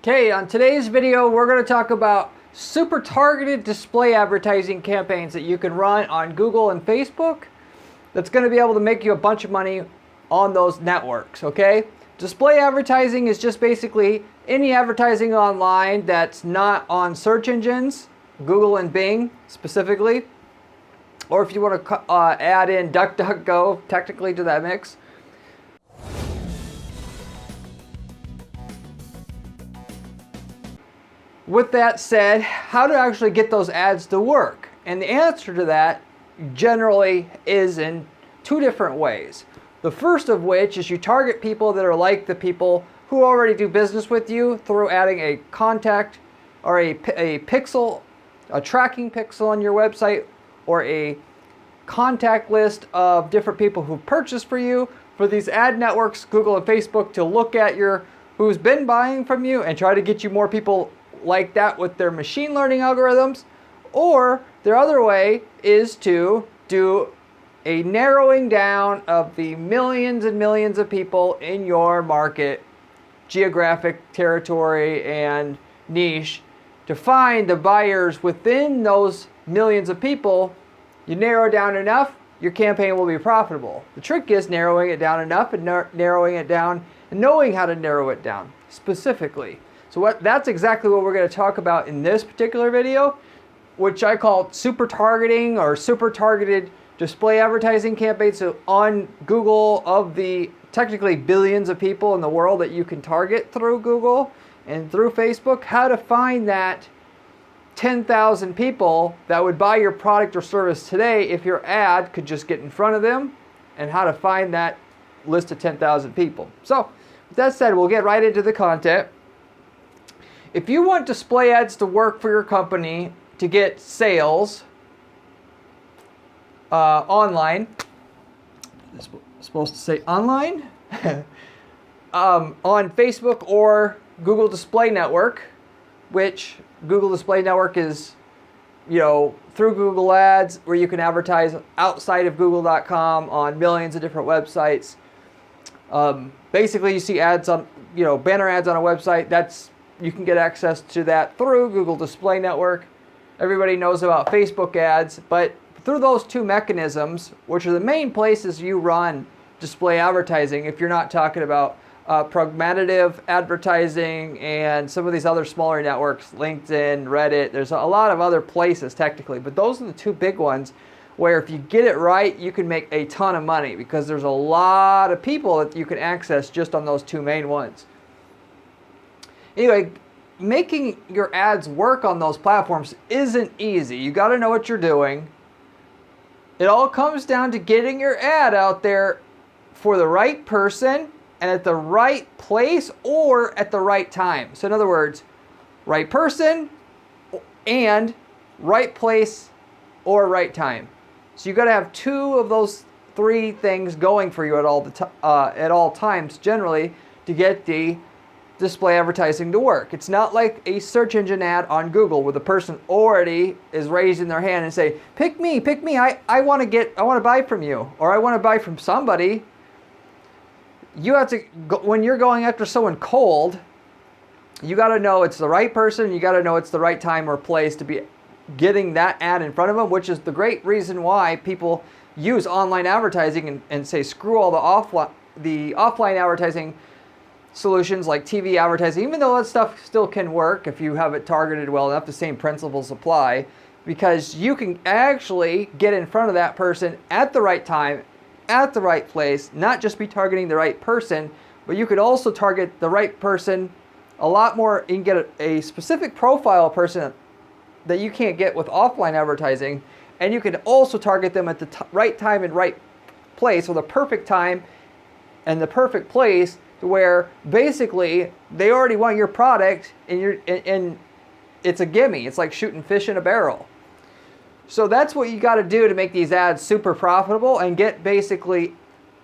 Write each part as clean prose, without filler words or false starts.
Okay, on today's video, we're going to talk about super targeted display advertising campaigns that you can run on Google and Facebook that's going to be able to make you a bunch of money on those networks, okay? Display advertising is just basically any advertising online that's not on search engines, Google and Bing specifically, or if you want to add in DuckDuckGo technically to that mix. With that said, how to actually get those ads to work? And the answer to that generally is in two different ways. The first of which is you target people that are like the people who already do business with you through adding a contact or a pixel, a tracking pixel on your website, or a contact list of different people who purchased for you for these ad networks, Google and Facebook, to look at who's been buying from you and try to get you more people like that with their machine learning algorithms. Or their other way is to do a narrowing down of the millions and millions of people in your market, geographic territory and niche, to find the buyers within those millions of people. You narrow down enough, your campaign will be profitable. The trick is narrowing it down enough and narrowing it down and knowing how to narrow it down specifically. So that's exactly what we're going to talk about in this particular video, which I call super targeting or super targeted display advertising campaigns. So on Google, of the technically billions of people in the world that you can target through Google and through Facebook, how to find that 10,000 people that would buy your product or service today if your ad could just get in front of them, and how to find that list of 10,000 people. So with that said, we'll get right into the content. If you want display ads to work for your company to get sales online, it's supposed to say online, on Facebook or Google Display Network, which Google Display Network is, through Google Ads, where you can advertise outside of Google.com on millions of different websites. Basically, you see ads on, banner ads on a website. You can get access to that through Google Display Network. Everybody knows about Facebook ads, but through those two mechanisms, which are the main places you run display advertising, if you're not talking about programmatic advertising and some of these other smaller networks, LinkedIn, Reddit, there's a lot of other places technically, but those are the two big ones where if you get it right, you can make a ton of money because there's a lot of people that you can access just on those two main ones. Anyway, making your ads work on those platforms isn't easy. You got to know what you're doing. It all comes down to getting your ad out there for the right person and at the right place or at the right time. So in other words, right person and right place or right time. So you got to have two of those three things going for you at all times generally to get the display advertising to work. It's not like a search engine ad on Google where the person already is raising their hand and say, pick me, I want to buy from you, or I want to buy from somebody. You have to, when you're going after someone cold, you got to know it's the right person, you got to know it's the right time or place to be getting that ad in front of them, which is the great reason why people use online advertising and say screw all the offline advertising solutions like TV advertising, even though that stuff still can work if you have it targeted well enough. The same principles apply, because you can actually get in front of that person at the right time, at the right place, not just be targeting the right person, but you could also target the right person a lot more and get a specific profile person that you can't get with offline advertising, and you can also target them at the right time and right place, or the perfect time and the perfect place, to where basically they already want your product and it's a gimme. It's like shooting fish in a barrel. So that's what you got to do to make these ads super profitable and get basically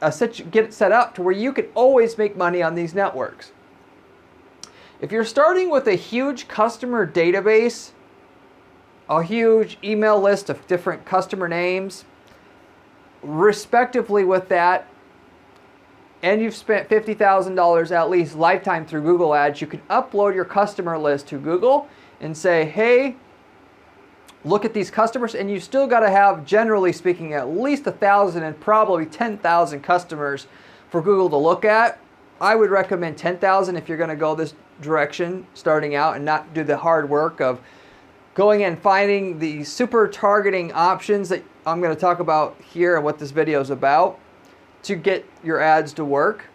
get it set up to where you can always make money on these networks. If you're starting with a huge customer database, a huge email list of different customer names, respectively with that, and you've spent $50,000 at least lifetime through Google Ads, you can upload your customer list to Google and say, hey, look at these customers, and you still got to have, generally speaking, at least 1,000 and probably 10,000 customers for Google to look at. I would recommend 10,000 if you're going to go this direction starting out and not do the hard work of going and finding the super targeting options that I'm going to talk about here and what this video is about to get your ads to work,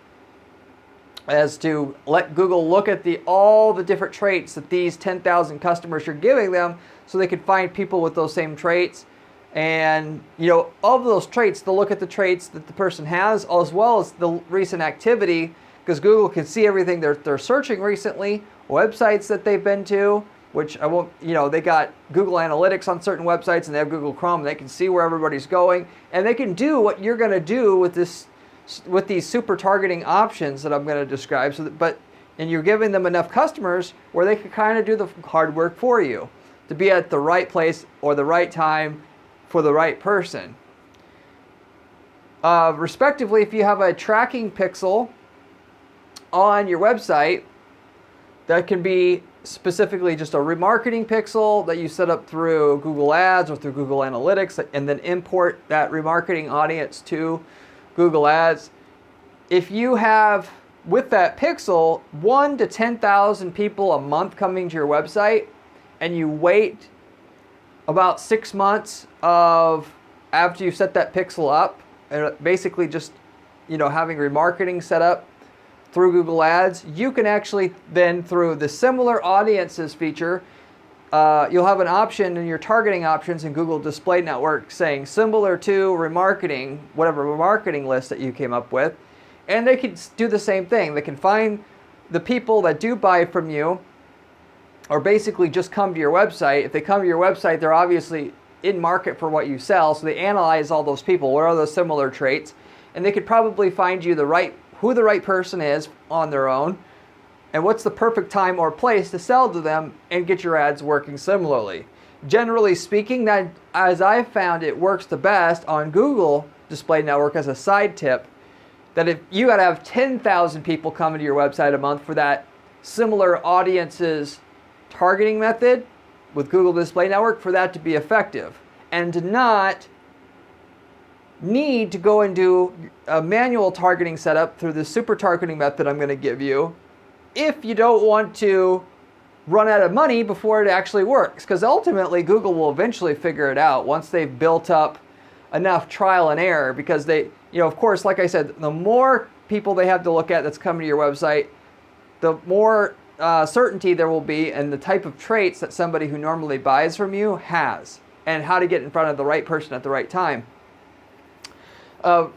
as to let Google look at all the different traits that these 10,000 customers you're giving them, so they can find people with those same traits. And of those traits, they'll look at the traits that the person has as well as the recent activity, because Google can see everything they're searching recently, websites that they've been to, which I won't, they got Google Analytics on certain websites, and they have Google Chrome, and they can see where everybody's going, and they can do what you're going to do with these super targeting options that I'm going to describe. And you're giving them enough customers where they can kind of do the hard work for you to be at the right place or the right time for the right person. Respectively, if you have a tracking pixel on your website, that can be specifically just a remarketing pixel that you set up through Google Ads or through Google Analytics, and then import that remarketing audience to Google Ads. If you have, with that pixel, 1 to 10,000 people a month coming to your website, and you wait about 6 months after you set that pixel up, and basically just having remarketing set up through Google Ads, you can actually then, through the similar audiences feature, you'll have an option in your targeting options in Google Display Network saying similar to remarketing, whatever remarketing list that you came up with, and they can do the same thing. They can find the people that do buy from you, or basically just come to your website. If they come to your website, they're obviously in market for what you sell, so they analyze all those people. What are those similar traits? And they could probably find you who the right person is on their own, and what's the perfect time or place to sell to them and get your ads working similarly. Generally speaking, that, as I've found, it works the best on Google Display Network as a side tip, that if you got to have 10,000 people coming to your website a month for that similar audiences targeting method with Google Display Network, for that to be effective, and to not need to go and do a manual targeting setup through the super targeting method I'm going to give you, if you don't want to run out of money before it actually works. Because ultimately Google will eventually figure it out once they've built up enough trial and error, because they, of course, like I said, the more people they have to look at that's coming to your website, the more certainty there will be in the type of traits that somebody who normally buys from you has, and how to get in front of the right person at the right time.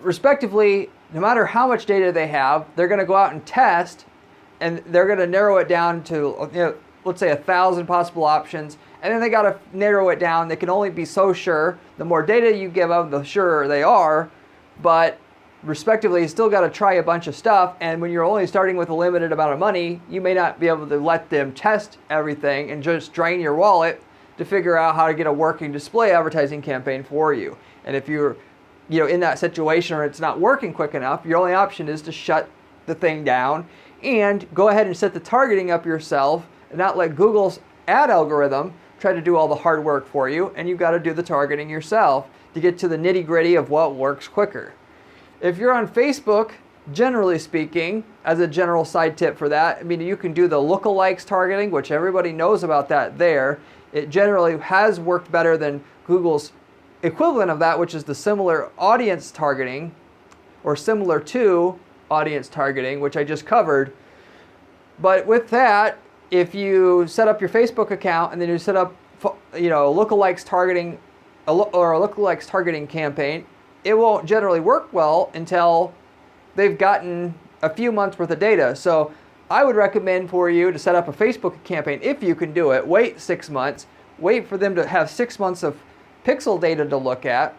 Respectively, no matter how much data they have, they're going to go out and test, and they're going to narrow it down to, let's say 1,000 possible options, and then they got to narrow it down. They can only be so sure. The more data you give them, the surer they are, but respectively, you still got to try a bunch of stuff, and when you're only starting with a limited amount of money, you may not be able to let them test everything and just drain your wallet to figure out how to get a working display advertising campaign for you. And if you're in that situation, or it's not working quick enough, your only option is to shut the thing down and go ahead and set the targeting up yourself, and not let Google's ad algorithm try to do all the hard work for you, and you've got to do the targeting yourself to get to the nitty-gritty of what works quicker. If you're on Facebook, generally speaking, as a general side tip for that, you can do the Lookalikes targeting, which everybody knows about that there. It generally has worked better than Google's equivalent of that, which is the similar audience targeting, or similar to audience targeting, which I just covered. But with that, if you set up your Facebook account and then you set up lookalikes targeting or a lookalikes targeting campaign, it won't generally work well until they've gotten a few months worth of data. So I would recommend for you to set up a Facebook campaign if you can do it. Wait 6 months. Wait for them to have 6 months of pixel data to look at,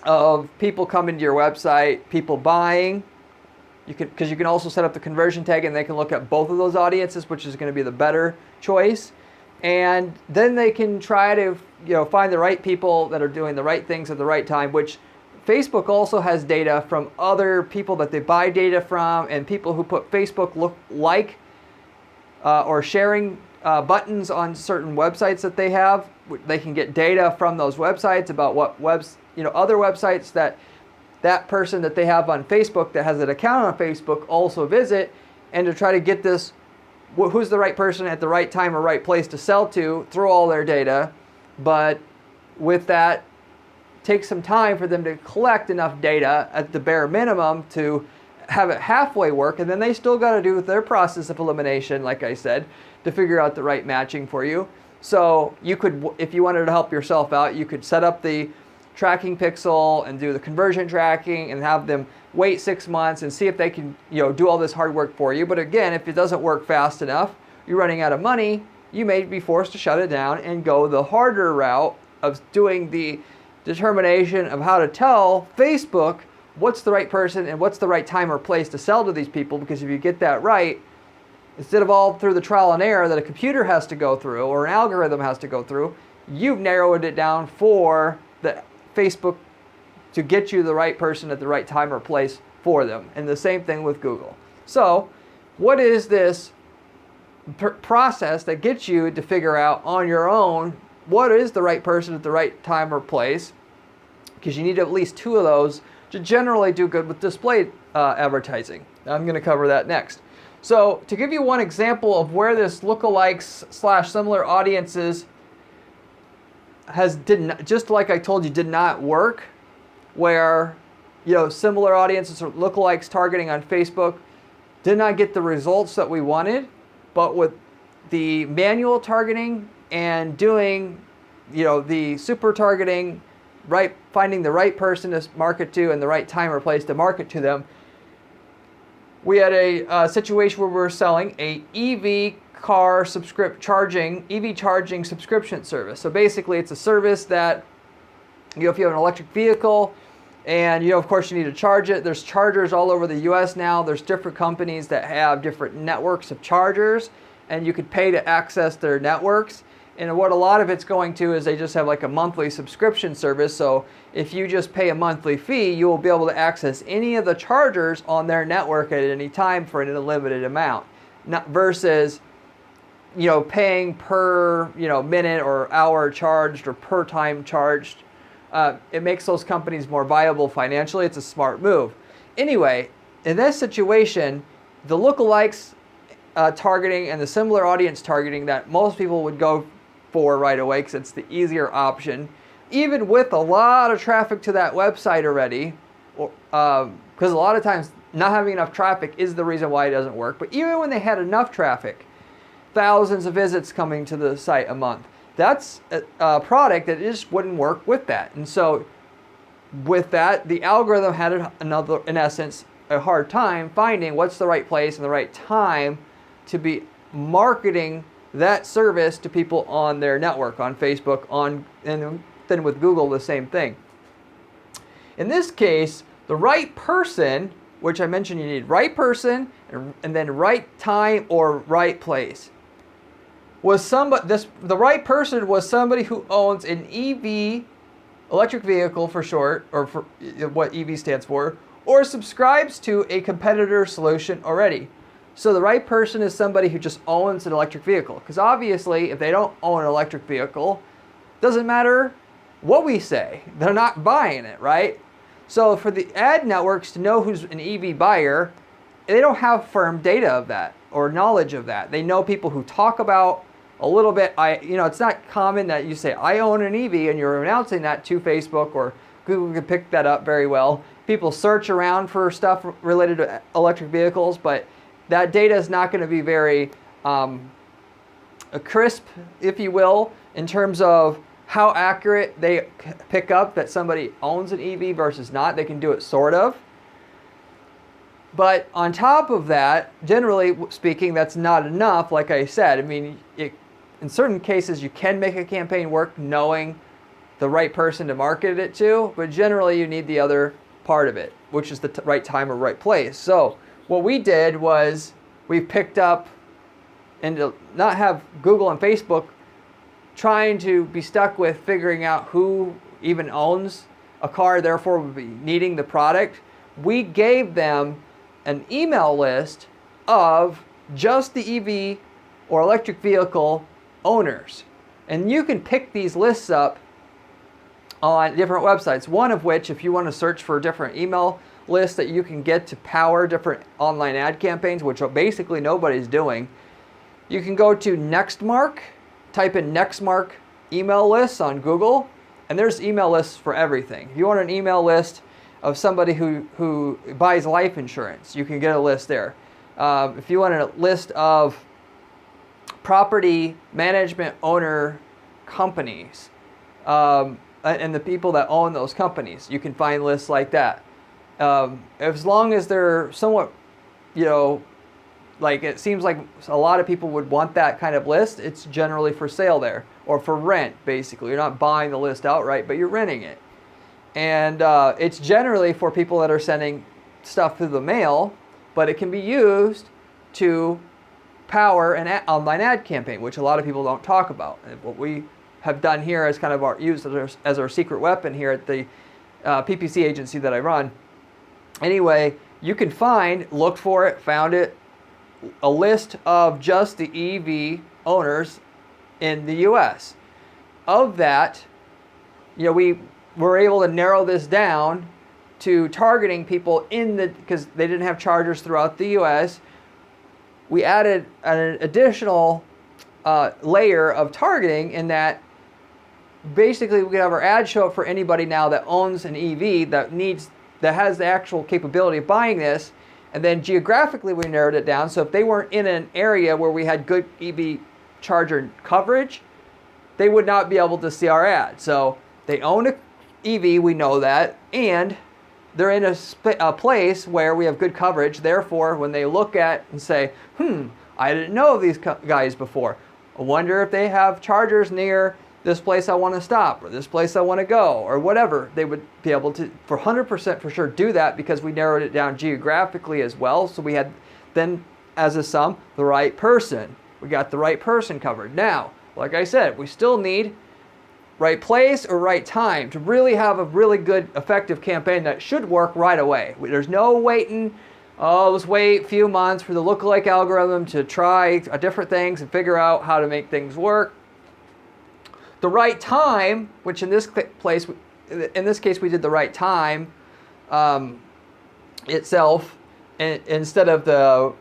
of people coming to your website, people buying. Because you can also set up the conversion tag, and they can look at both of those audiences, which is going to be the better choice. And then they can try to find the right people that are doing the right things at the right time, which Facebook also has data from other people that they buy data from, and people who put Facebook like or sharing buttons on certain websites that they have. They can get data from those websites about what other websites that person that they have on Facebook that has an account on Facebook also visit, and to try to get this, who's the right person at the right time or right place to sell to through all their data. But with that, take some time for them to collect enough data at the bare minimum to have it halfway work, and then they still got to do their process of elimination, like I said, to figure out the right matching for you. So you could, if you wanted to help yourself out, you could set up the tracking pixel and do the conversion tracking and have them wait 6 months and see if they can do all this hard work for you. But again, if it doesn't work fast enough, you're running out of money, you may be forced to shut it down and go the harder route of doing the determination of how to tell Facebook what's the right person and what's the right time or place to sell to these people. Because if you get that right, instead of all through the trial and error that a computer has to go through or an algorithm has to go through, you've narrowed it down for the Facebook to get you the right person at the right time or place for them. And the same thing with Google. So what is this process that gets you to figure out on your own what is the right person at the right time or place? Because you need at least 2 of those to generally do good with display advertising. I'm going to cover that next. So to give you one example of where this lookalikes / similar audiences just like I told you, did not work, where similar audiences or lookalikes targeting on Facebook did not get the results that we wanted, but with the manual targeting and doing the super targeting, finding the right person to market to and the right time or place to market to them, we had a situation where we were selling a EV charging subscription service. So basically it's a service that if you have an electric vehicle and of course you need to charge it, there's chargers all over the US now. There's different companies that have different networks of chargers, and you could pay to access their networks. And what a lot of it's going to is they just have like a monthly subscription service. So if you just pay a monthly fee, you will be able to access any of the chargers on their network at any time for an unlimited amount. Not versus paying per minute or hour charged or per time charged. It makes those companies more viable financially. It's a smart move. Anyway, in this situation, the lookalikes targeting and the similar audience targeting that most people would go for right away because it's the easier option, even with a lot of traffic to that website already, because a lot of times not having enough traffic is the reason why it doesn't work. But even when they had enough traffic, thousands of visits coming to the site a month, that's a product that just wouldn't work with that. And so with that, the algorithm had in essence, a hard time finding what's the right place and the right time to be marketing that service to people on their network, on Facebook, and then with Google, the same thing. In this case, the right person, which I mentioned you need right person and then right time or right place, the right person was somebody who owns an EV, electric vehicle for short, or for what EV stands for, or subscribes to a competitor solution already. So the right person is somebody who just owns an electric vehicle. Because obviously, if they don't own an electric vehicle, doesn't matter what we say, they're not buying it, right? So for the ad networks to know who's an EV buyer, they don't have firm data of that or knowledge of that. They know people who talk about a little bit. It's not common that you say, I own an EV, and you're announcing that to Facebook, or Google can pick that up very well. People search around for stuff related to electric vehicles, but that data is not going to be very crisp, if you will, in terms of how accurate they pick up that somebody owns an EV versus not. They can do it sort of. But on top of that, generally speaking, that's not enough, like I said. I mean, in certain cases, you can make a campaign work knowing the right person to market it to, but generally you need the other part of it, which is the right time or right place. So what we did was we picked up, and to not have Google and Facebook trying to be stuck with figuring out who even owns a car therefore would be needing the product, we gave them an email list of just the EV or electric vehicle owners. And you can pick these lists up on different websites, one of which, if you want to search for different email lists that you can get to power different online ad campaigns, which basically nobody's doing, you can go to Nextmark, type in Nextmark email lists on Google, and there's email lists for everything. If you want an email list of somebody who buys life insurance, you can get a list there. If you want a list of property management owner companies, and the people that own those companies, you can find lists like that. As long as they're somewhat, like it seems like a lot of people would want that kind of list, it's generally for sale there, or for rent, basically. You're not buying the list outright, but you're renting it. And it's generally for people that are sending stuff through the mail, but it can be used to power an online ad campaign, which a lot of people don't talk about. And what we have done here is kind of used as our secret weapon here at the PPC agency that I run. Anyway, you can looked for it, found it, a list of just the EV owners in the US. Of that, we were able to narrow this down to targeting people because they didn't have chargers throughout the US. We added an additional layer of targeting in that basically we could have our ad show up for anybody now that owns an EV that has the actual capability of buying this. And then geographically we narrowed it down, so if they weren't in an area where we had good EV charger coverage, they would not be able to see our ad. So they own an EV, we know that, and they're in a place where we have good coverage. Therefore, when they look at and say, I didn't know of these guys before. I wonder if they have chargers near this place I want to stop, or this place I want to go, or whatever. They would be able to, for 100% for sure, do that because we narrowed it down geographically as well. So we had then, as a sum, the right person. We got the right person covered. Now, like I said, we still need right place or right time to really have a really good, effective campaign that should work right away. There's no waiting. Let's wait a few months for the lookalike algorithm to try different things and figure out how to make things work. The right time, which in this case we did the right time itself, instead of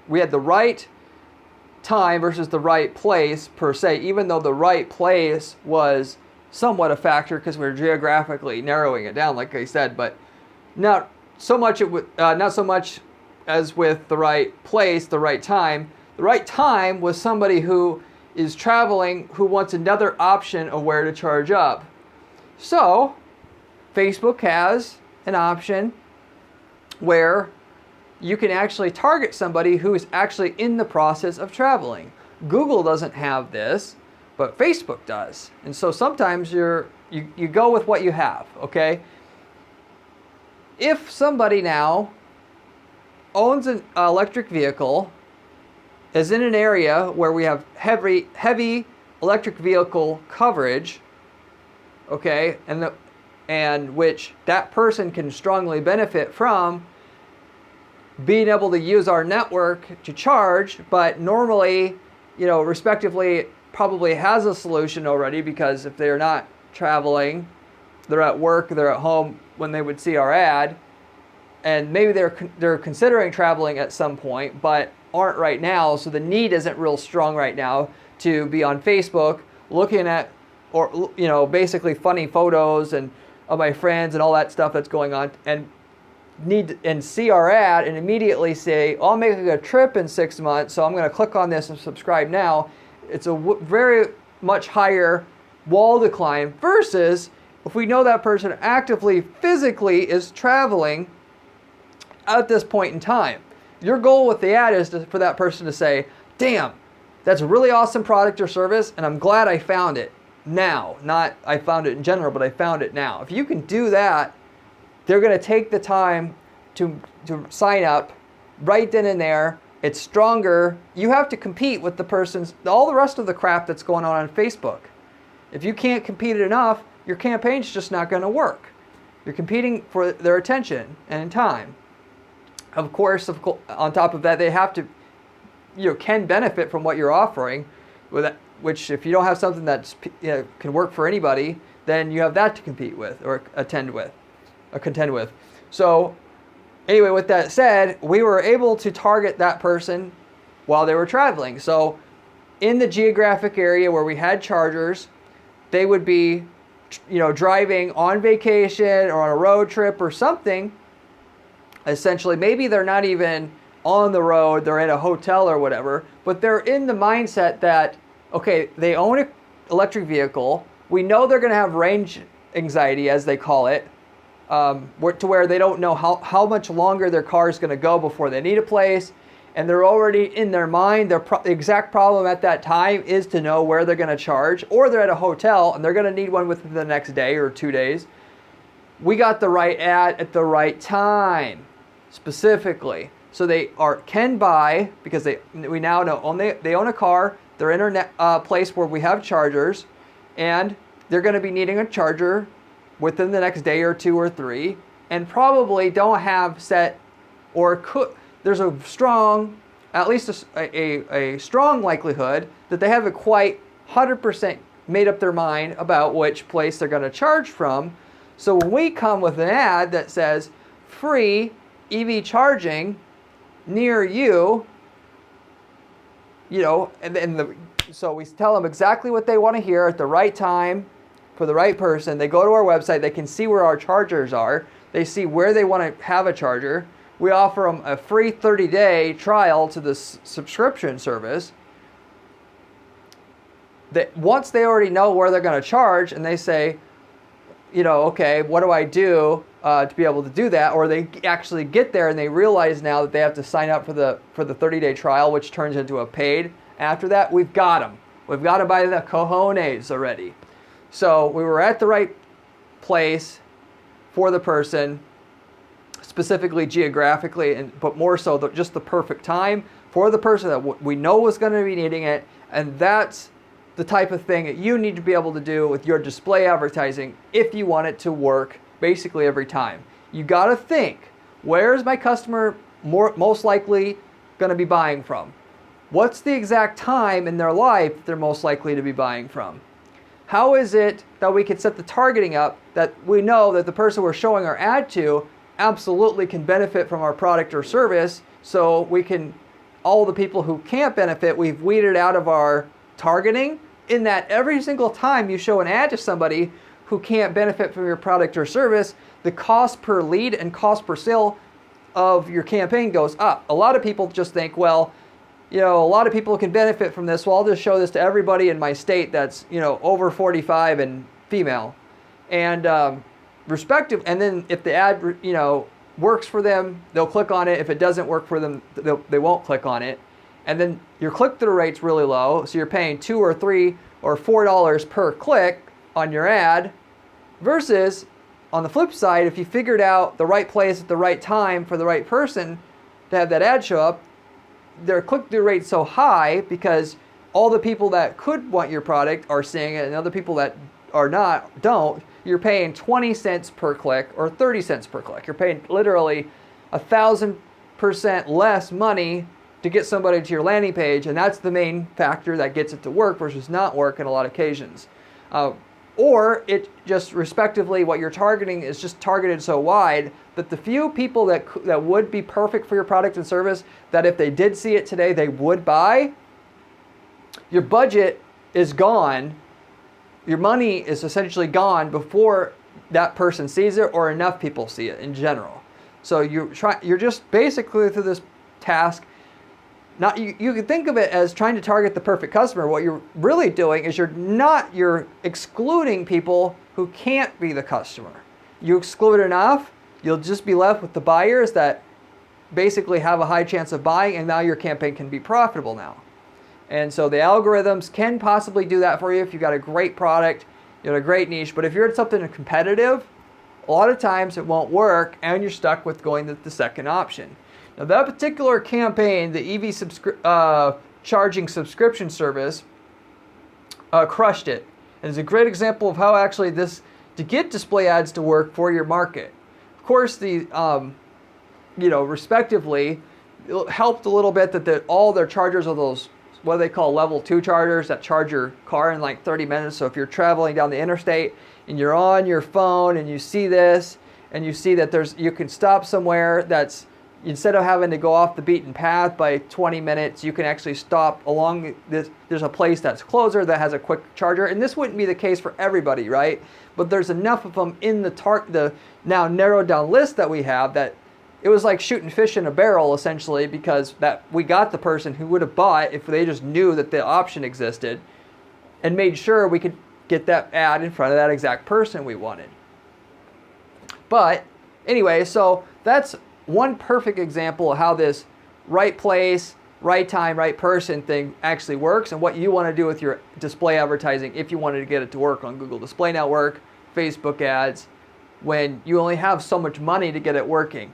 we had the right time versus the right place per se, even though the right place was somewhat a factor because we were geographically narrowing it down, like I said, but not so much as with the right place, the right time. The right time was somebody who is traveling who wants another option of where to charge up. So Facebook has an option where you can actually target somebody who is actually in the process of traveling. Google doesn't have this, but Facebook does. And so sometimes you go with what you have, okay? If somebody now owns an electric vehicle, is in an area where we have heavy electric vehicle coverage, okay, and which that person can strongly benefit from being able to use our network to charge, but normally, respectively, probably has a solution already, because if they're not traveling, they're at work, they're at home when they would see our ad, and maybe they're considering traveling at some point, but aren't right now, so the need isn't real strong right now to be on Facebook looking at, or basically funny photos and of my friends and all that stuff that's going on, and see our ad and immediately say, I'm making a trip in 6 months, so I'm going to click on this and subscribe now. It's a very much higher wall to climb versus if we know that person actively, physically is traveling at this point in time. Your goal with the ad is for that person to say, damn, that's a really awesome product or service, and I'm glad I found it now. Not I found it in general, but I found it now. If you can do that, they're going to take the time to sign up right then and there. It's stronger. You have to compete with all the rest of the crap that's going on Facebook. If you can't compete enough, your campaign's just not going to work. You're competing for their attention and time. Of course, on top of that, they have to, can benefit from what you're offering, which if you don't have something that can work for anybody, then you have that to compete with or contend with. So anyway, with that said, we were able to target that person while they were traveling. So in the geographic area where we had chargers, they would be, driving on vacation or on a road trip or something. Essentially, maybe they're not even on the road, they're in a hotel or whatever, but they're in the mindset that, okay, they own an electric vehicle. We know they're going to have range anxiety, as they call it, to where they don't know how much longer their car is going to go before they need a place. And they're already in their mind, the exact problem at that time is to know where they're going to charge, or they're at a hotel and they're going to need one within the next day or 2 days. We got the right ad at the right time, specifically. So they can buy, because we now know they own a car, they're in a place where we have chargers, and they're going to be needing a charger within the next day or 2 or 3, and probably don't have set or could. There's a strong, at least a strong likelihood that they haven't quite 100% made up their mind about which place they're going to charge from. So when we come with an ad that says free EV charging near you, so we tell them exactly what they want to hear at the right time for the right person. They go to our website, they can see where our chargers are, they see where they want to have a charger. We offer them a free 30-day trial to the subscription service. That once they already know where they're going to charge, and they say, okay, what do I do to be able to do that? Or they actually get there and they realize now that they have to sign up for the 30-day trial, which turns into a paid. After that, we've got them. We've got them by the cojones already. So we were at the right place for the person, specifically geographically, but more so just the perfect time for the person that we know was going to be needing it. And that's the type of thing that you need to be able to do with your display advertising if you want it to work basically every time. You got to think, where is my customer most likely going to be buying from? What's the exact time in their life they're most likely to be buying from? How is it that we can set the targeting up that we know that the person we're showing our ad to absolutely can benefit from our product or service, so we can, all the people who can't benefit, we've weeded out of our targeting, in that every single time you show an ad to somebody who can't benefit from your product or service, the cost per lead and cost per sale of your campaign goes up. A lot of people just think, well, a lot of people can benefit from this, well, I'll just show this to everybody in my state that's, over 45 and female. And and then if the ad, works for them, they'll click on it. If it doesn't work for them, they won't click on it. And then your click-through rate's really low, so you're paying $2 or $3 or $4 per click on your ad, versus on the flip side, if you figured out the right place at the right time for the right person to have that ad show up, their click-through rate's so high because all the people that could want your product are seeing it, and other people that are don't. You're paying 20 cents per click or 30 cents per click. You're paying literally 1,000% less money to get somebody to your landing page, and that's the main factor that gets it to work versus not work in a lot of occasions. Or it just respectively, what you're targeting is just targeted so wide that the few people that would be perfect for your product and service, that if they did see it today, they would buy, your budget is gone. Your money is essentially gone before that person sees it or enough people see it in general. So you're just basically through this task. You can think of it as trying to target the perfect customer. What you're really doing is you're excluding people who can't be the customer. You exclude enough, you'll just be left with the buyers that basically have a high chance of buying, and now your campaign can be profitable now. And so the algorithms can possibly do that for you if you've got a great product, a great niche. But if you're at something competitive, a lot of times it won't work, and you're stuck with going to the second option. Now, that particular campaign, the EV charging subscription service, crushed it. And it's a great example of how actually to get display ads to work for your market. Of course, respectively, it helped a little bit that all their chargers are those, what they call level 2 chargers that charge your car in like 30 minutes. So if you're traveling down the interstate and you're on your phone and you see this, and you see that you can stop somewhere that's, instead of having to go off the beaten path by 20 minutes, you can actually stop along this. There's a place that's closer that has a quick charger. And this wouldn't be the case for everybody, right? But there's enough of them in the now narrowed down list that we have that it was like shooting fish in a barrel, essentially, because that we got the person who would have bought if they just knew that the option existed and made sure we could get that ad in front of that exact person we wanted. But anyway, so that's one perfect example of how this right place, right time, right person thing actually works, and what you want to do with your display advertising if you wanted to get it to work on Google Display Network, Facebook ads, when you only have so much money to get it working.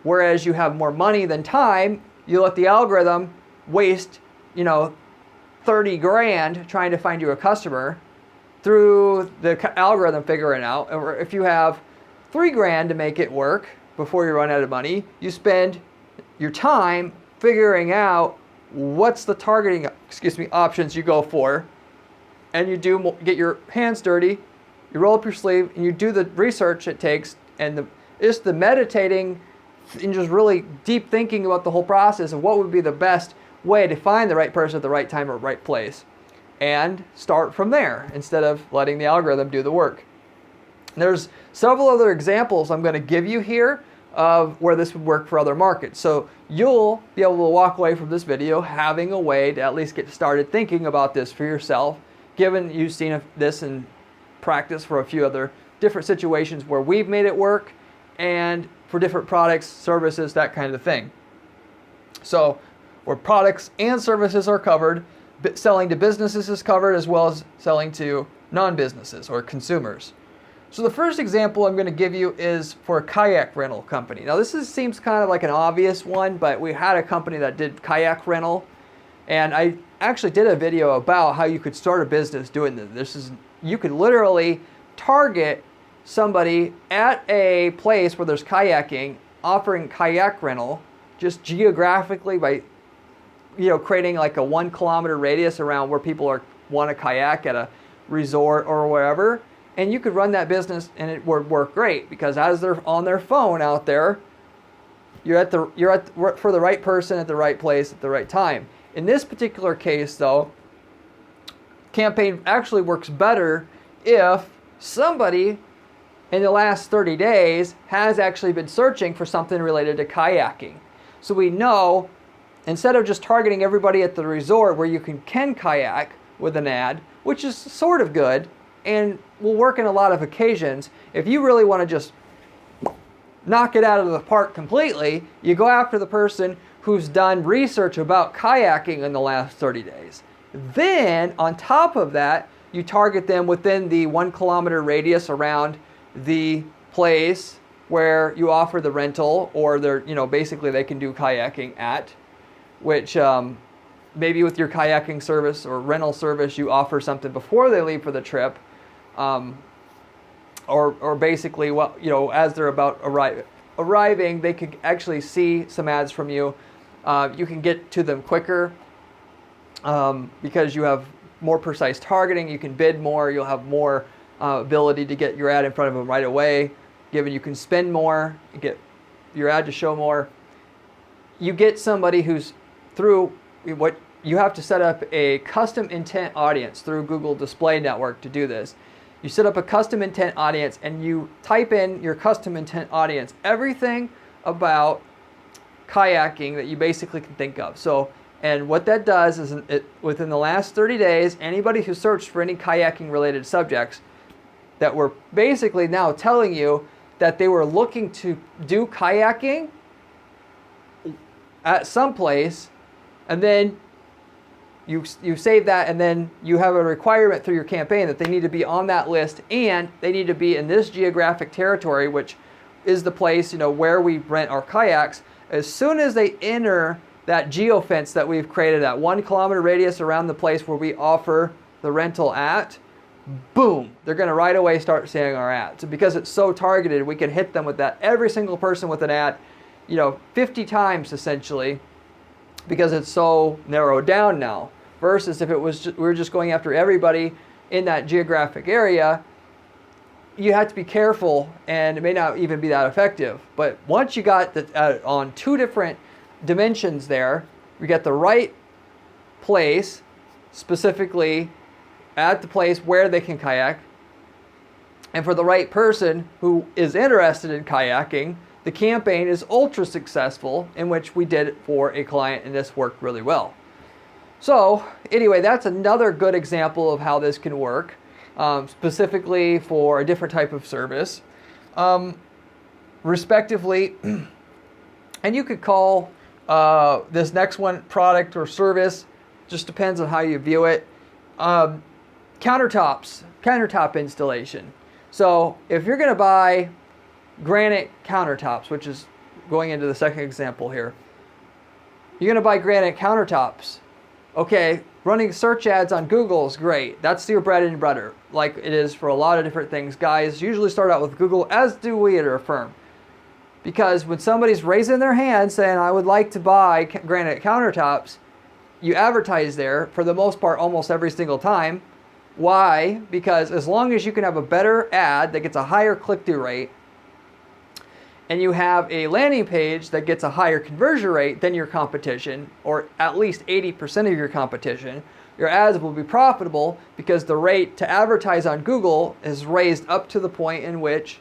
Whereas you have more money than time, you let the algorithm waste, 30 grand trying to find you a customer through the algorithm figuring out. Or if you have 3 grand to make it work before you run out of money, you spend your time figuring out what's the targeting options you go for, and you get your hands dirty, you roll up your sleeve, and you do the research it takes, and just the meditating and just really deep thinking about the whole process of what would be the best way to find the right person at the right time or right place, and start from there instead of letting the algorithm do the work. There's several other examples I'm going to give you here of where this would work for other markets. So you'll be able to walk away from this video having a way to at least get started thinking about this for yourself, given you've seen this in practice for a few other different situations where we've made it work, and for different products, services, that kind of thing. So where products and services are covered, selling to businesses is covered, as well as selling to non-businesses or consumers. So the first example I'm going to give you is for a kayak rental company. Now this seems kind of like an obvious one, but we had a company that did kayak rental, and I actually did a video about how you could start a business doing this. You could literally target somebody at a place where there's kayaking, offering kayak rental, just geographically by creating like a 1 kilometer radius around where people want to kayak at a resort or wherever. And you could run that business and it would work great, because as they're on their phone out there, you're for the right person at the right place at the right time. In this particular case though, campaign actually works better if somebody in the last 30 days has actually been searching for something related to kayaking. So we know, instead of just targeting everybody at the resort where you can kayak with an ad, which is sort of good and will work in a lot of occasions, if you really want to just knock it out of the park completely, you go after the person who's done research about kayaking in the last 30 days. Then, on top of that, you target them within the 1 kilometer radius around the place where you offer the rental, or basically they can do kayaking at, which maybe with your kayaking service or rental service, you offer something before they leave for the trip, or basically, as they're about arriving, they could actually see some ads from you. You can get to them quicker because you have more precise targeting. You can bid more. You'll have more ability to get your ad in front of them right away, given you can spend more, get your ad to show more. You get somebody who's through what you have to set up a custom intent audience through Google Display Network to do this. You set up a custom intent audience and you type in your custom intent audience, everything about kayaking that you basically can think of. And what that does is within the last 30 days, anybody who searched for any kayaking related subjects that were basically now telling you that they were looking to do kayaking at some place, and then you save that, and then you have a requirement through your campaign that they need to be on that list, and they need to be in this geographic territory, which is the place where we rent our kayaks. As soon as they enter that geofence that we've created, that 1 kilometer radius around the place where we offer the rental at, boom, they're going to right away start seeing our ads. And because it's so targeted, we can hit them with that. Every single person with an ad, 50 times essentially, because it's so narrowed down now. Versus if it was we were just going after everybody in that geographic area, you have to be careful, and it may not even be that effective. But once you got on two different dimensions there, we get the right place, specifically at the place where they can kayak, and for the right person who is interested in kayaking, the campaign is ultra successful, in which we did it for a client, and this worked really well. So anyway, that's another good example of how this can work, specifically for a different type of service, respectively. And you could call this next one product or service, just depends on how you view it. Countertop installation. So if you're going to buy granite countertops, which is going into the second example here, you're going to buy granite countertops. Okay, running search ads on Google is great. That's your bread and butter, like it is for a lot of different things. Guys usually start out with Google, as do we at our firm. Because when somebody's raising their hand saying, I would like to buy granite countertops, you advertise there for the most part almost every single time. Why? Because as long as you can have a better ad that gets a higher click-through rate, and you have a landing page that gets a higher conversion rate than your competition, or at least 80% of your competition, your ads will be profitable, because the rate to advertise on Google is raised up to the point in which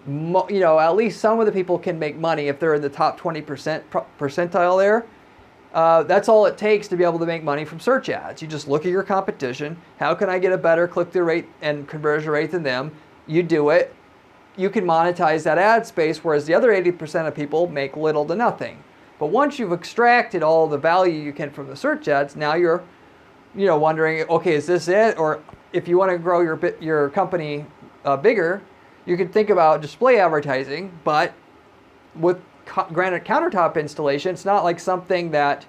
at least some of the people can make money if they're in the top 20% percentile there. That's all it takes to be able to make money from search ads. You just look at your competition. How can I get a better click-through rate and conversion rate than them? You do it. You can monetize that ad space, whereas the other 80% of people make little to nothing. But once you've extracted all the value you can from the search ads, now you're, wondering, okay, is this it? Or if you want to grow your company bigger, you can think about display advertising. But with granite countertop installation, it's not like something that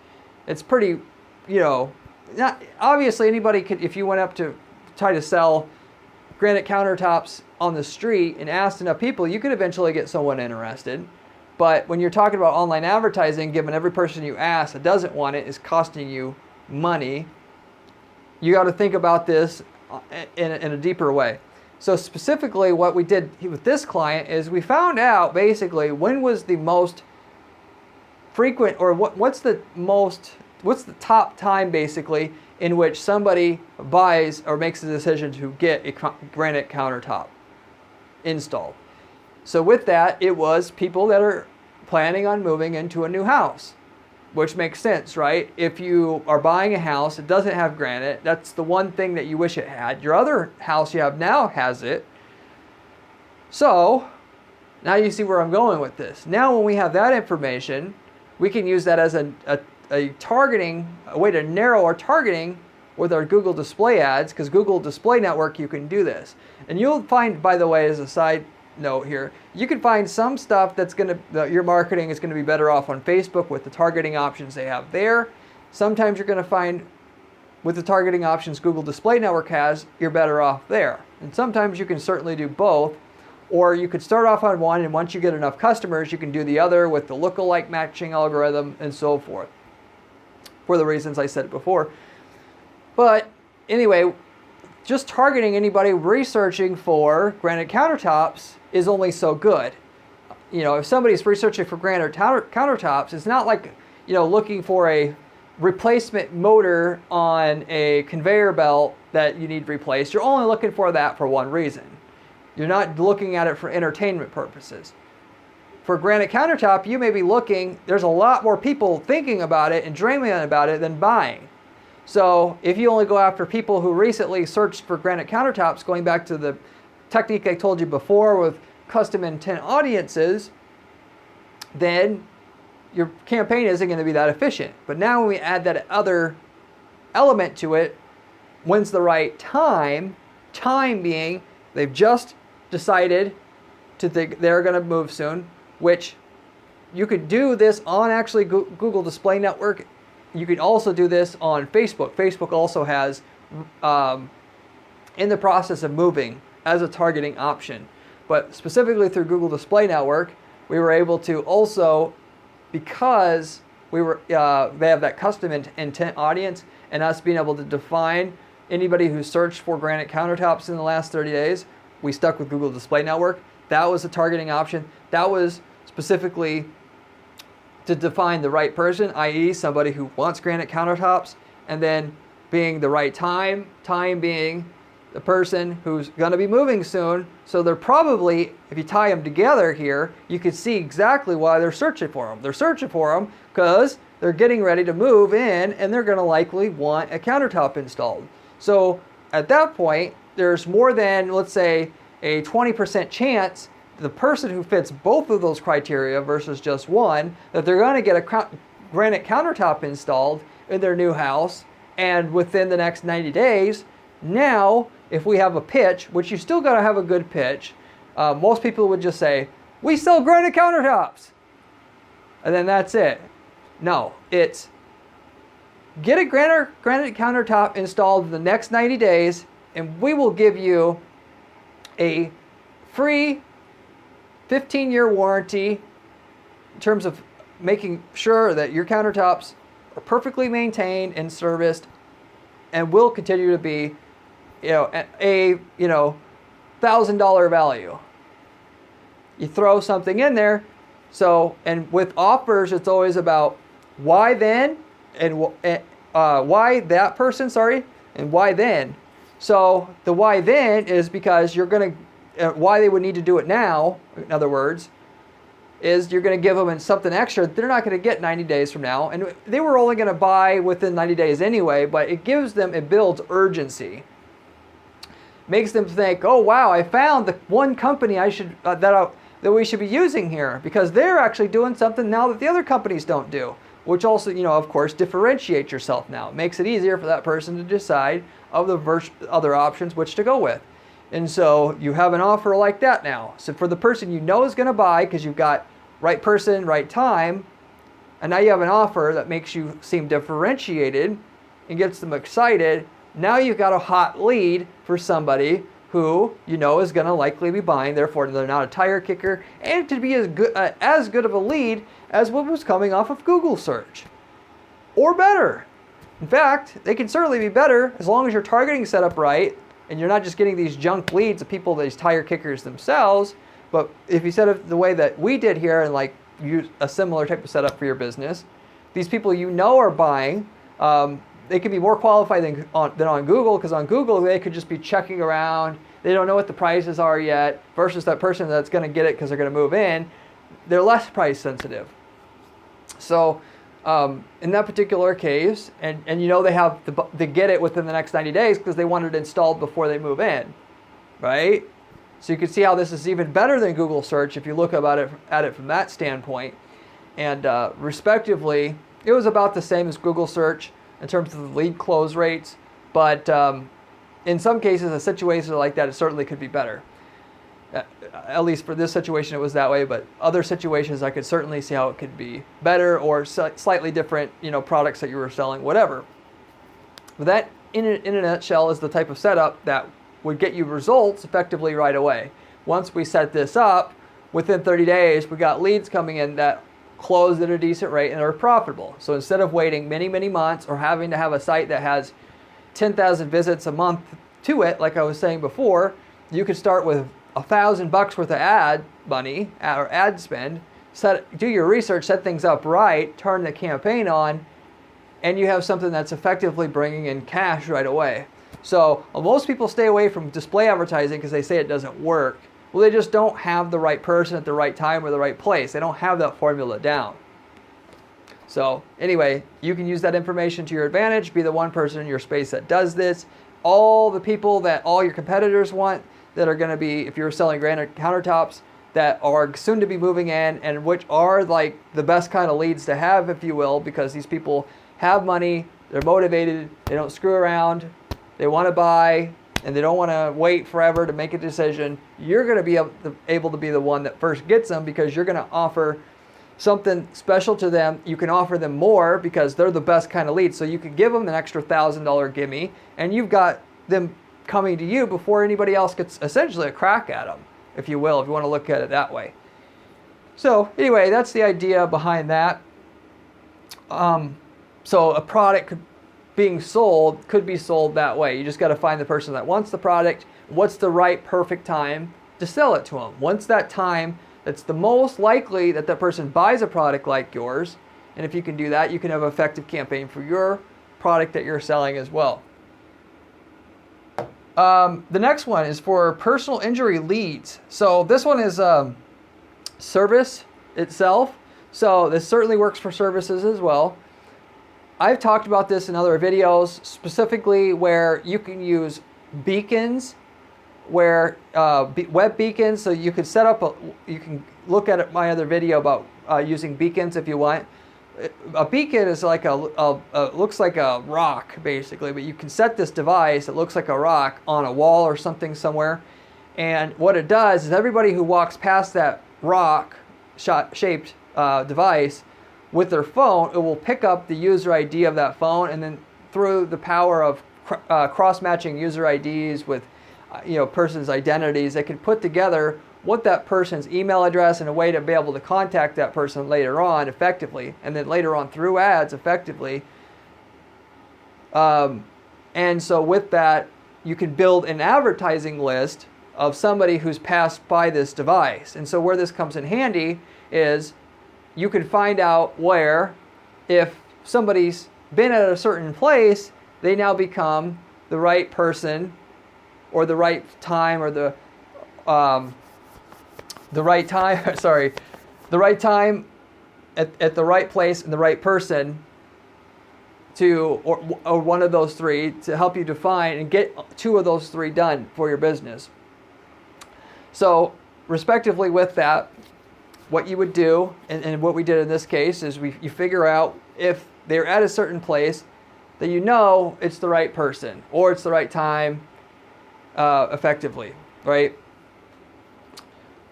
it's pretty, not obviously anybody could, if you went up to try to sell granite countertops on the street and asked enough people, you could eventually get someone interested. But when you're talking about online advertising, given every person you ask that doesn't want it is costing you money, you got to think about this in a deeper way. So specifically what we did with this client is we found out basically when was the most frequent, or what's the top time basically in which somebody buys or makes a decision to get a granite countertop installed. So with that, it was people that are planning on moving into a new house, which makes sense, right? If you are buying a house, it doesn't have granite. That's the one thing that you wish it had. Your other house you have now has it. So now you see where I'm going with this. Now when we have that information, we can use that as a targeting, a way to narrow our targeting with our Google display ads, because Google Display Network, you can do this. And you'll find, by the way, as a side note here, you can find some stuff that your marketing is going to be better off on Facebook with the targeting options they have there. Sometimes you're going to find with the targeting options Google Display Network has, you're better off there. And sometimes you can certainly do both, or you could start off on one, and once you get enough customers, you can do the other with the lookalike matching algorithm and so forth, for the reasons I said before. But anyway, just targeting anybody researching for granite countertops is only so good. If somebody's researching for granite countertops, it's not like, looking for a replacement motor on a conveyor belt that you need replaced. You're only looking for that for one reason. You're not looking at it for entertainment purposes. For granite countertop, you may be looking, there's a lot more people thinking about it and dreaming about it than buying. So if you only go after people who recently searched for granite countertops, going back to the technique I told you before with custom intent audiences, then your campaign isn't going to be that efficient. But now when we add that other element to it, when's the right time? Time being they've just decided to think they're going to move soon, which you could do this on actually Google Display Network. You could also do this on Facebook. Facebook also has in the process of moving as a targeting option. But specifically through Google Display Network, we were able to also, because they have that custom intent audience, and us being able to define anybody who searched for granite countertops in the last 30 days, we stuck with Google Display Network. That was a targeting option. That was specifically to define the right person, i.e. somebody who wants granite countertops, and then being the right time being the person who's going to be moving soon. So they're probably, if you tie them together here, you can see exactly why they're searching for them. They're searching for them because they're getting ready to move in, and they're going to likely want a countertop installed. So at that point, there's more than, let's say, a 20% chance the person who fits both of those criteria versus just one, that they're going to get a granite countertop installed in their new house, and within the next 90 days. Now, if we have a pitch, which you still got to have a good pitch, most people would just say, we sell granite countertops. And then that's it. No, it's get a granite countertop installed in the next 90 days, and we will give you a free 15-year warranty in terms of making sure that your countertops are perfectly maintained and serviced, and will continue to be, a $1,000 value. You throw something in there. So, and with offers, it's always about why then, and why that person, and why then. So the why then is because you're going to, why they would need to do it now, in other words, is you're going to give them something extra they're not going to get 90 days from now. And they were only going to buy within 90 days anyway, but it builds urgency. Makes them think, oh wow, I found the one company that we should be using here, because they're actually doing something now that the other companies don't do, which also, of course, differentiates yourself now. It makes it easier for that person to decide of the other options which to go with. And so you have an offer like that now. So for the person is going to buy, because you've got right person, right time, and now you have an offer that makes you seem differentiated and gets them excited. Now you've got a hot lead for somebody who is going to likely be buying. Therefore, they're not a tire kicker, and to be as good of a lead as what was coming off of Google search, or better. In fact, they can certainly be better as long as your targeting set up right, and you're not just getting these junk leads of people, these tire kickers themselves. But if you set up the way that we did here, and use a similar type of setup for your business, these people are buying. They can be more qualified than on Google, because on Google they could just be checking around. They don't know what the prices are yet, versus that person that's going to get it because they're going to move in. They're less price sensitive. So in that particular case, and they have to get it within the next 90 days because they want it installed before they move in, right? So you can see how this is even better than Google search if you look at it from that standpoint. And respectively, it was about the same as Google search in terms of the lead close rates, but in some cases, a situation like that, it certainly could be better. At least for this situation, it was that way, but other situations, I could certainly see how it could be better, or slightly different, products that you were selling, whatever. But that, in a nutshell, is the type of setup that would get you results effectively right away. Once we set this up, within 30 days, we got leads coming in that closed at a decent rate and are profitable. So instead of waiting many, many months, or having to have a site that has 10,000 visits a month to it, like I was saying before, you could start with $1,000 worth of ad money or ad spend, do your research, set things up right, turn the campaign on, and you have something that's effectively bringing in cash right away. So most people stay away from display advertising because they say it doesn't work. Well, they just don't have the right person at the right time or the right place. They don't have that formula down. So anyway, you can use that information to your advantage. Be the one person in your space that does this. All the people that all your competitors want, that are going to be, if you're selling granite countertops, that are soon to be moving in, and which are like the best kind of leads to have, if you will, because these people have money, they're motivated, they don't screw around, they want to buy, and they don't want to wait forever to make a decision. You're going to be able to be the one that first gets them, because you're going to offer something special to them, you can offer them more because they're the best kind of lead. So you could give them an extra $1,000 gimme, and you've got them coming to you before anybody else gets essentially a crack at them, if you will, if you want to look at it that way. So anyway, that's the idea behind that. So a product being sold could be sold that way. You just got to find the person that wants the product. What's the right perfect time to sell it to them? Once that time, that's the most likely that that person buys a product like yours. And if you can do that, you can have an effective campaign for your product that you're selling as well. The next one is for personal injury leads. So this one is service itself. So this certainly works for services as well. I've talked about this in other videos, specifically where you can use beacons, where web beacons. So you can set up you can look at my other video about using beacons if you want. A beacon is like looks like a rock basically, but you can set this device that looks like a rock on a wall or something somewhere. And what it does is everybody who walks past that rock shaped device with their phone, it will pick up the user ID of that phone, and then through the power of cross-matching user IDs with person's identities, they can put together what that person's email address and a way to be able to contact that person later on effectively, and then later on through ads effectively. And so with that, you can build an advertising list of somebody who's passed by this device. And so where this comes in handy is you can find out where, if somebody's been at a certain place, they now become the right person, or the right time, or the right time. Sorry, the right time at the right place and the right person to, or one of those three, to help you define and get two of those three done for your business. So, respectively with that, what you would do, and what we did in this case, is you figure out if they're at a certain place that it's the right person, or it's the right time, effectively, right?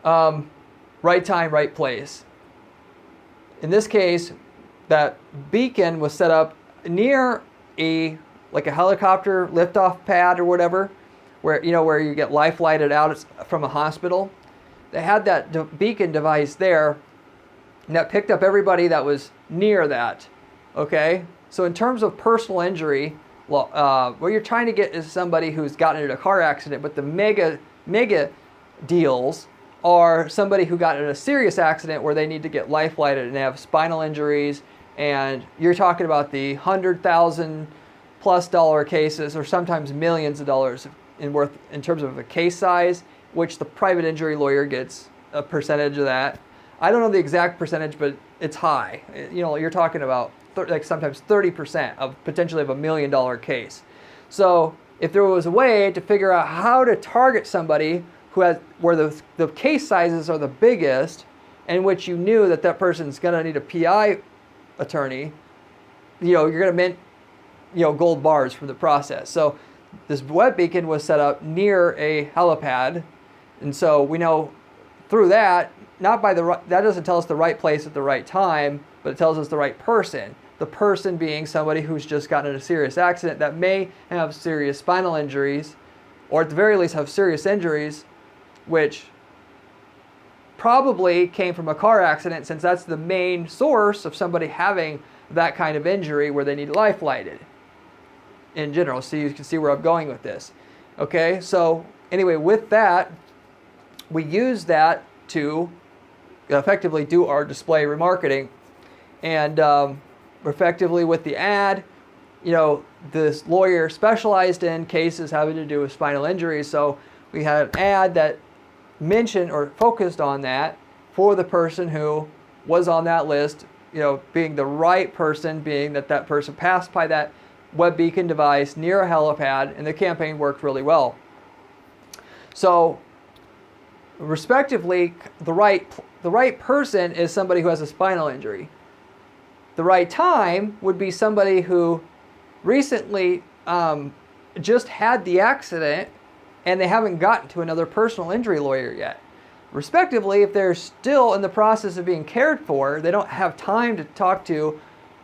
Right time, right place. In this case, that beacon was set up near a helicopter liftoff pad or whatever, where you get life lighted out from a hospital. They had that beacon device there, and that picked up everybody that was near that. Okay, so in terms of personal injury, what you're trying to get is somebody who's gotten into a car accident, but the mega deals are somebody who got in a serious accident where they need to get life lighted and they have spinal injuries, and you're talking about the $100,000+ cases, or sometimes millions of dollars in terms of a case size, which the private injury lawyer gets a percentage of that. I don't know the exact percentage, but it's high. You're talking about sometimes 30% of potentially of $1 million case. So if there was a way to figure out how to target somebody where the case sizes are the biggest, in which you knew that person's going to need a PI attorney, you're going to mint gold bars from the process. So this web beacon was set up near a helipad, and so we know through that, that doesn't tell us the right place at the right time, but it tells us the right person. The person being somebody who's just gotten in a serious accident that may have serious spinal injuries, or at the very least have serious injuries, which probably came from a car accident, since that's the main source of somebody having that kind of injury where they need life lighted in general. So you can see where I'm going with this. Okay, so anyway, with that, we use that to effectively do our display remarketing. And effectively with the ad, this lawyer specialized in cases having to do with spinal injuries. So we had an ad that mentioned or focused on that for the person who was on that list, being the right person, being that person passed by that web beacon device near a helipad, and the campaign worked really well. So respectively, the right person is somebody who has a spinal injury. The right time would be somebody who recently just had the accident and they haven't gotten to another personal injury lawyer yet. Respectively, if they're still in the process of being cared for, they don't have time to talk to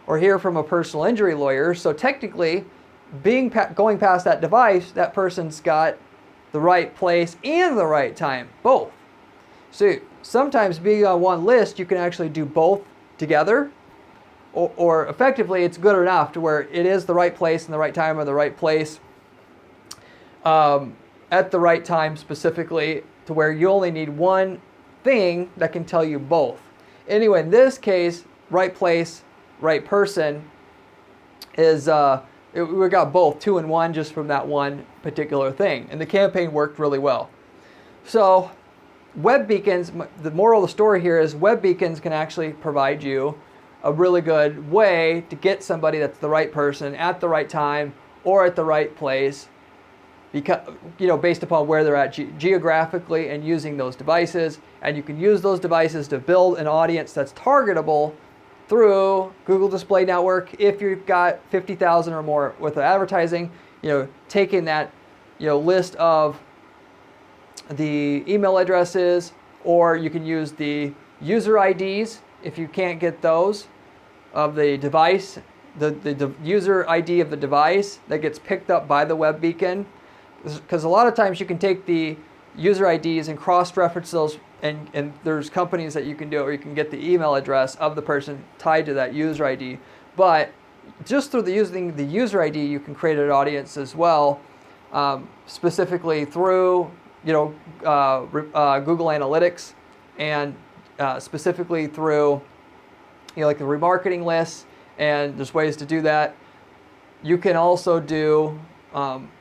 or hear from a personal injury lawyer. So technically, going past that device, that person's got the right place and the right time, both. So sometimes being on one list, you can actually do both together, or effectively it's good enough to where it is the right place and the right time or the right place at the right time specifically, to where you only need one thing that can tell you both. Anyway, in this case, right place, right person is, we got both, 2 in 1 just from that one particular thing. And the campaign worked really well. So web beacons, the moral of the story here is web beacons can actually provide you a really good way to get somebody that's the right person at the right time or at the right place, because, based upon where they're at geographically and using those devices. And you can use those devices to build an audience that's targetable through Google Display Network. If you've got 50,000 or more worth of advertising, taking that, list of the email addresses, or you can use the user IDs if you can't get those of the device, the user ID of the device that gets picked up by the web beacon. Because a lot of times you can take the user IDs and cross-reference those, and there's companies that you can do it, or you can get the email address of the person tied to that user ID. But just through using the user ID, you can create an audience as well, specifically through Google Analytics, and specifically through like the remarketing lists. And there's ways to do that. You can also do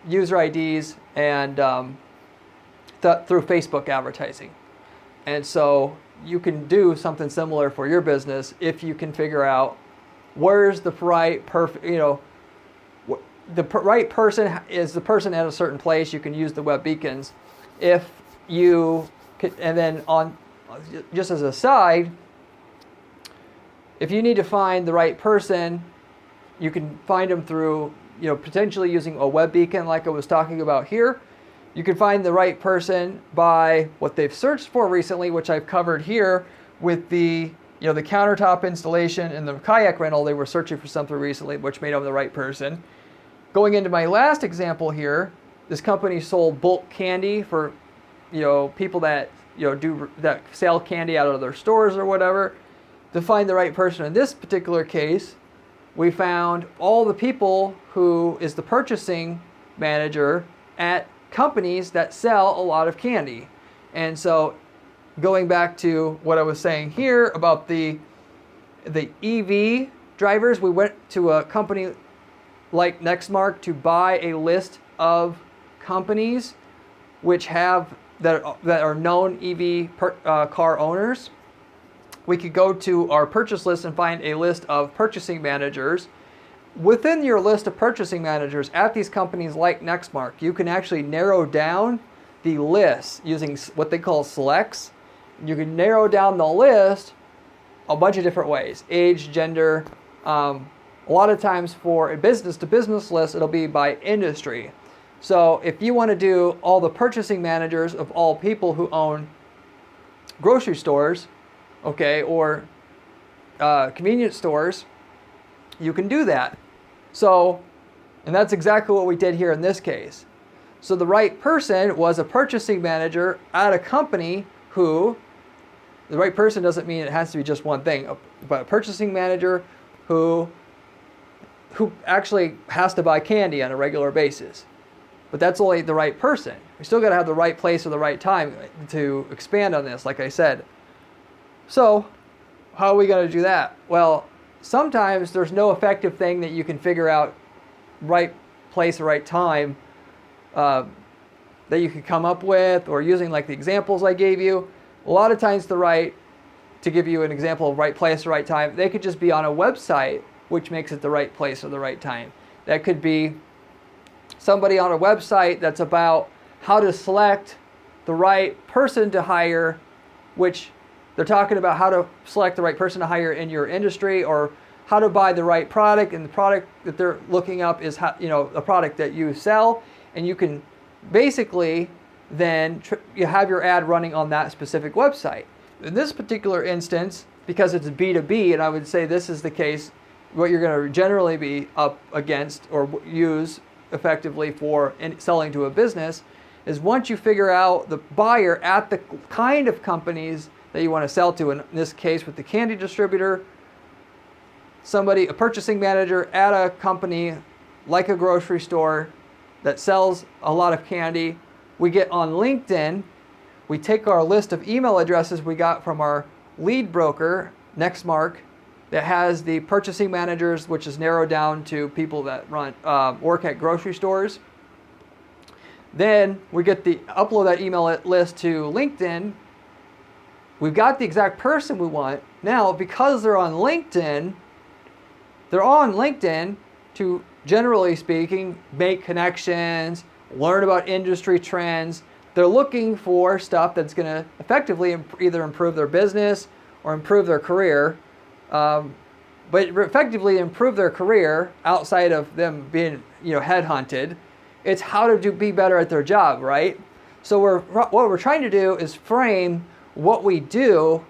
user IDs and through Facebook advertising. And so you can do something similar for your business if you can figure out where's the right right person is the person at a certain place. You can use the web beacons. If you could, and then just as a side, if you need to find the right person, you can find them through potentially using a web beacon like I was talking about here. You can find the right person by what they've searched for recently, which I've covered here with the the countertop installation and the kayak rental. They were searching for something recently, which made them the right person. Going into my last example here, this company sold bulk candy for people that that sell candy out of their stores or whatever. To find the right person in this particular case, we found all the people who is the purchasing manager at companies that sell a lot of candy. And so going back to what I was saying here about the EV drivers, we went to a company like Nextmark to buy a list of companies which have that are known EV car owners. We could go to our purchase list and find a list of purchasing managers. Within your list of purchasing managers at these companies like Nextmark, you can actually narrow down the list using what they call selects. You can narrow down the list a bunch of different ways: age, gender. A lot of times for a business-to-business list, it'll be by industry. So if you want to do all the purchasing managers of all people who own grocery stores, or convenience stores, you can do that. So, and that's exactly what we did here in this case. So the right person was a purchasing manager at a company who, the right person doesn't mean it has to be just one thing, but a purchasing manager who actually has to buy candy on a regular basis. But that's only the right person. We still got to have the right place or the right time to expand on this, like I said. So, how are we going to do that? Well, sometimes there's no effective thing that you can figure out right place or right time that you can come up with, or using like the examples I gave you. A lot of times to give you an example of right place or right time, they could just be on a website, which makes it the right place or the right time. That could be somebody on a website that's about how to select the right person to hire, which they're talking about how to select the right person to hire in your industry, or how to buy the right product, and the product that they're looking up is a product that you sell. And you can basically then you have your ad running on that specific website. In this particular instance, because it's B2B, and I would say this is the case, what you're going to generally be up against or use effectively for selling to a business is once you figure out the buyer at the kind of companies that you want to sell to, in this case with the candy distributor, a purchasing manager at a company like a grocery store that sells a lot of candy, we get on LinkedIn, we take our list of email addresses we got from our lead broker, Nextmark, that has the purchasing managers, which is narrowed down to people that work at grocery stores. Then we upload that email list to LinkedIn. We've got the exact person we want. Now, because they're on LinkedIn to, generally speaking, make connections, learn about industry trends. They're looking for stuff that's going to effectively either improve their business or improve their career. But effectively improve their career outside of them being, headhunted. It's how to be better at their job, right? So what we're trying to do is frame what we do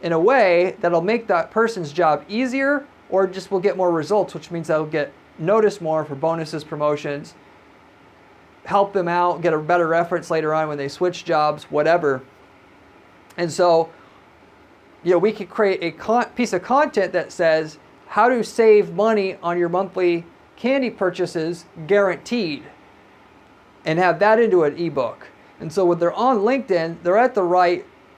in a way that'll make that person's job easier, or just will get more results, which means they'll get noticed more for bonuses, promotions, help them out, get a better reference later on when they switch jobs, whatever. And so, we could create a piece of content that says how to save money on your monthly candy purchases guaranteed, and have that into an ebook. And so when they're on LinkedIn,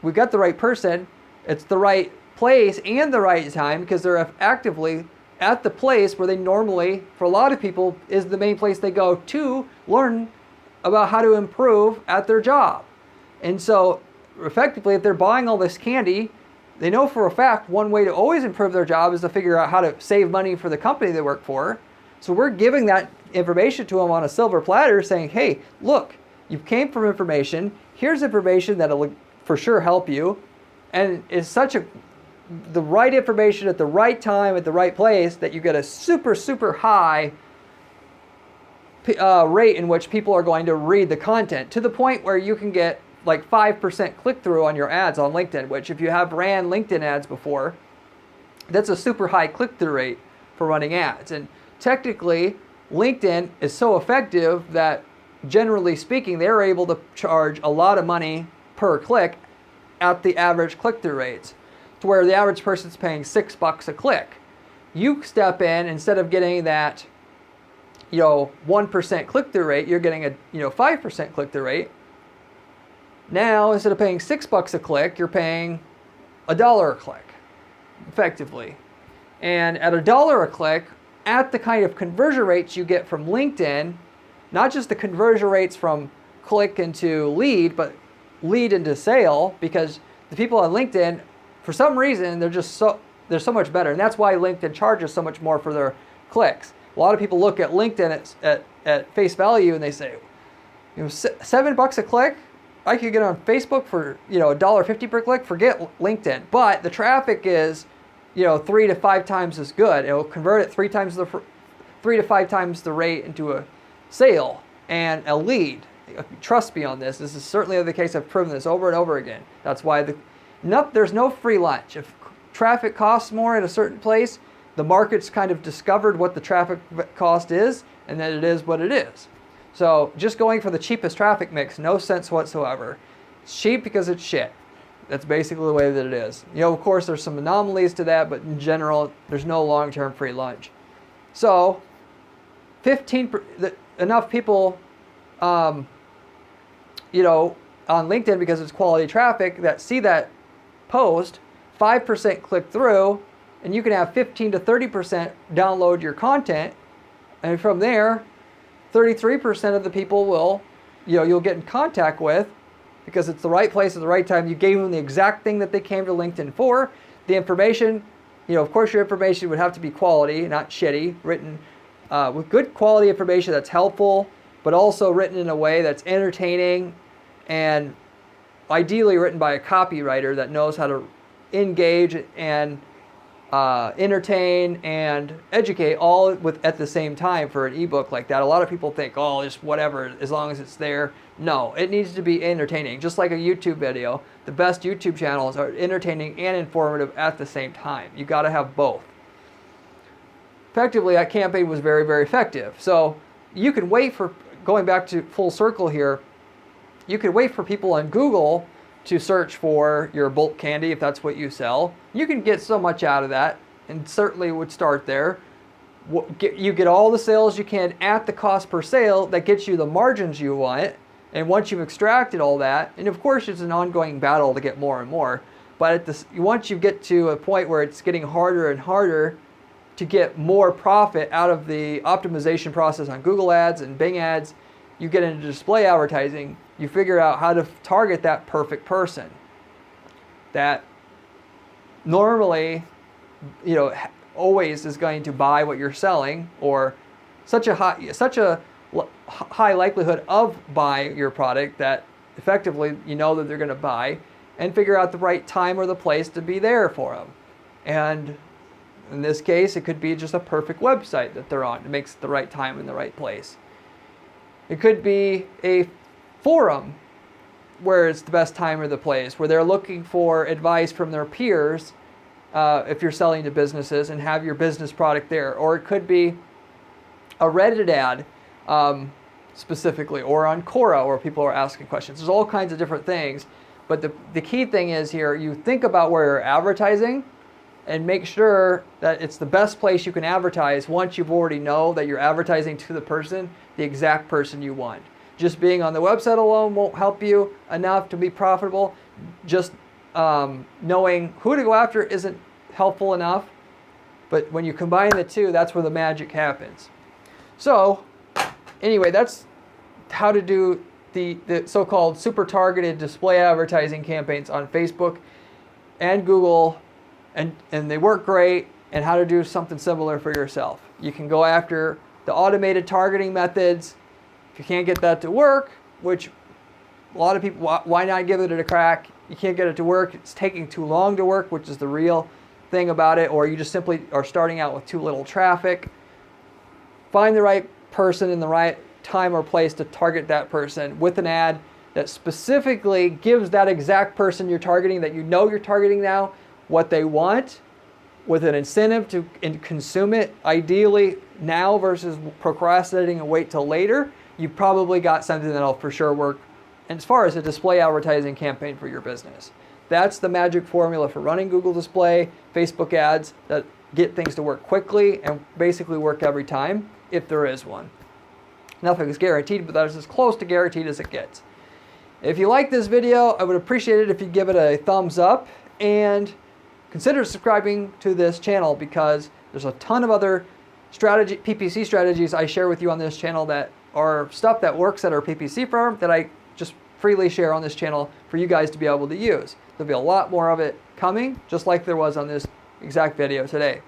we've got the right person, it's the right place and the right time, because they're actively at the place where they normally, for a lot of people, is the main place they go to learn about how to improve at their job. And so effectively, if they're buying all this candy, they know for a fact one way to always improve their job is to figure out how to save money for the company they work for. So we're giving that information to them on a silver platter, saying, hey, look, you came from information. Here's information that'll for sure help you. And it's the right information at the right time, at the right place, that you get a super, super high rate in which people are going to read the content, to the point where you can get like 5% click-through on your ads on LinkedIn, which if you have ran LinkedIn ads before, that's a super high click-through rate for running ads. And technically, LinkedIn is so effective that, generally speaking, they're able to charge a lot of money per click at the average click-through rates, to where the average person's paying $6 a click. You step in, instead of getting that 1% click-through rate, you're getting a 5% click-through rate. Now, instead of paying $6 a click, you're paying $1 a click, effectively. And at $1 a click, at the kind of conversion rates you get from LinkedIn, not just the conversion rates from click into lead, but lead into sale, because the people on LinkedIn, for some reason, they're so much better. And that's why LinkedIn charges so much more for their clicks. A lot of people look at LinkedIn at face value and they say, $7 a click? I could get on Facebook for $1.50 per click. Forget LinkedIn. But the traffic is 3 to 5 times as good. It will convert it 3 to 5 times the rate into a sale and a lead. Trust me on this. This is certainly the case. I've proven this over and over again. That's why there's no free lunch. If traffic costs more at a certain place, the market's kind of discovered what the traffic cost is, and then it is what it is. So just going for the cheapest traffic makes no sense whatsoever. It's cheap because it's shit. That's basically the way that it is. Of course, there's some anomalies to that, but in general, there's no long-term free lunch. So, enough people, on LinkedIn, because it's quality traffic, that see that post, 5% click through, and you can have 15 to 30% download your content, and from there, 33% of the people you'll get in contact with, because it's the right place at the right time. You gave them the exact thing that they came to LinkedIn for. The information, of course, your information would have to be quality, not shitty, written with good quality information that's helpful, but also written in a way that's entertaining, and ideally written by a copywriter that knows how to engage and entertain and educate all at the same time for an ebook like that. A lot of people think, oh, just whatever, as long as it's there. No, it needs to be entertaining. Just like a YouTube video, the best YouTube channels are entertaining and informative at the same time. You got to have both. Effectively, that campaign was very, very effective. So you can wait for, going back to full circle here, you could wait for people on Google to search for your bulk candy if that's what you sell. You can get so much out of that, and certainly would start there. You get all the sales you can at the cost per sale that gets you the margins you want. And once you've extracted all that, and of course it's an ongoing battle to get more and more, but once you get to a point where it's getting harder and harder to get more profit out of the optimization process on Google ads and Bing ads, you get into display advertising. You figure out how to target that perfect person that normally, always is going to buy what you're selling, or such a high likelihood of buying your product that effectively you know that they're going to buy, and figure out the right time or the place to be there for them. And in this case, it could be just a perfect website that they're on. It makes the right time and the right place. It could be a forum where it's the best time or the place, where they're looking for advice from their peers if you're selling to businesses and have your business product there. Or it could be a Reddit ad specifically, or on Quora where people are asking questions. There's all kinds of different things. But the key thing is here, you think about where you're advertising and make sure that it's the best place you can advertise once you've already know that you're advertising to the exact person you want. Just being on the website alone won't help you enough to be profitable. Just knowing who to go after isn't helpful enough. But when you combine the two, that's where the magic happens. So anyway, that's how to do the so-called super targeted display advertising campaigns on Facebook and Google, and they work great, and how to do something similar for yourself. You can go after the automated targeting methods. If you can't get that to work, which a lot of people, why not give it a crack? You can't get it to work. It's taking too long to work, which is the real thing about it, or you just simply are starting out with too little traffic. Find the right person in the right time or place to target that person with an ad that specifically gives that exact person you're targeting, that you know you're targeting now, what they want, with an incentive to consume it, ideally now versus procrastinating and wait till later. You've probably got something that'll for sure work. And as far as a display advertising campaign for your business, that's the magic formula for running Google Display, Facebook ads that get things to work quickly and basically work every time, if there is one. Nothing is guaranteed, but that is as close to guaranteed as it gets. If you like this video, I would appreciate it if you give it a thumbs up, and consider subscribing to this channel, because there's a ton of other PPC strategies I share with you on this channel that are stuff that works at our PPC firm that I just freely share on this channel for you guys to be able to use. There'll be a lot more of it coming, just like there was on this exact video today.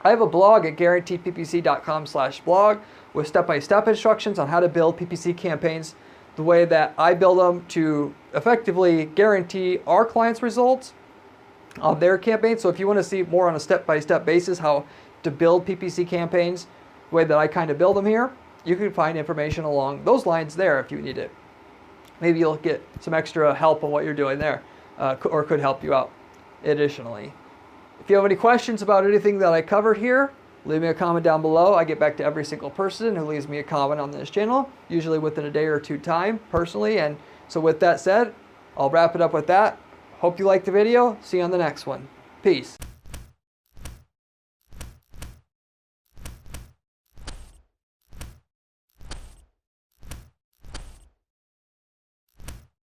I have a blog at guaranteedppc.com/blog with step-by-step instructions on how to build PPC campaigns the way that I build them to effectively guarantee our clients' results on their campaigns. So if you want to see more on a step-by-step basis how to build PPC campaigns the way that I kind of build them here, you can find information along those lines there if you need it. Maybe you'll get some extra help on what you're doing there, or could help you out additionally. If you have any questions about anything that I covered here, leave me a comment down below. I get back to every single person who leaves me a comment on this channel, usually within a day or two time personally. And so with that said, I'll wrap it up with that. Hope you liked the video. See you on the next one. Peace.